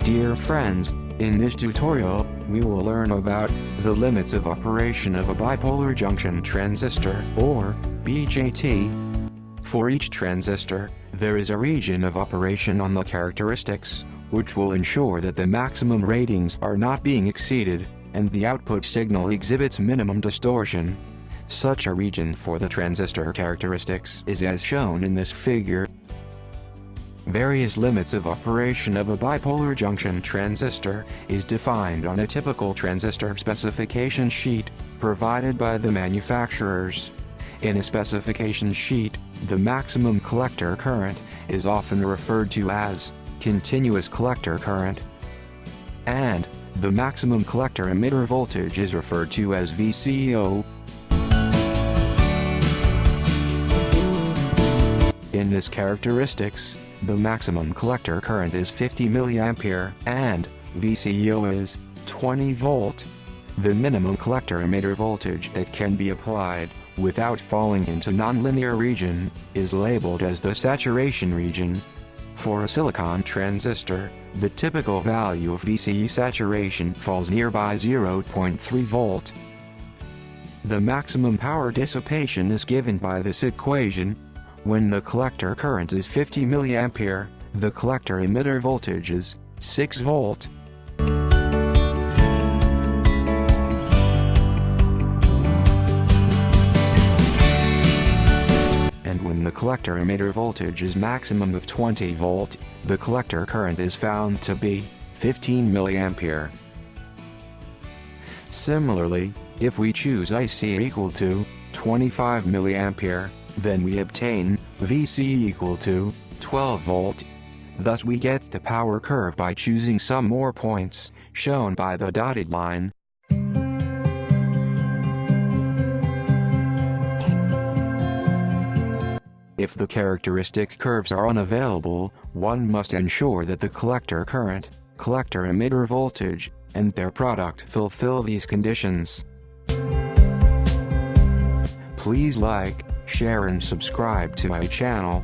Dear friends, in this tutorial, we will learn about the limits of operation of a bipolar junction transistor, or BJT. For each transistor, there is a region of operation on the characteristics, which will ensure that the maximum ratings are not being exceeded, and the output signal exhibits minimum distortion. Such a region for the transistor characteristics is as shown in this figure. Various limits of operation of a bipolar junction transistor is defined on a typical transistor specification sheet, provided by the manufacturers. In a specification sheet, the maximum collector current is often referred to as continuous collector current, and the maximum collector emitter voltage is referred to as VCO. In this characteristics, the maximum collector current is 50 mA and VCO is 20 volt. The minimum collector emitter voltage that can be applied without falling into nonlinear region is labeled as the saturation region. For a silicon transistor, the typical value of VCE saturation falls nearby 0.3 volt. The maximum power dissipation is given by this equation. When the collector current is 50 mA, the collector emitter voltage is 6 volt. And when the collector emitter voltage is maximum of 20 volt, the collector current is found to be 15 mA. Similarly, if we choose IC equal to 25 mA, then we obtain VC equal to 12 volt. Thus we get the power curve by choosing some more points, shown by the dotted line. If the characteristic curves are unavailable, one must ensure that the collector current, collector emitter voltage, and their product fulfill these conditions. Please like, share and subscribe to my channel.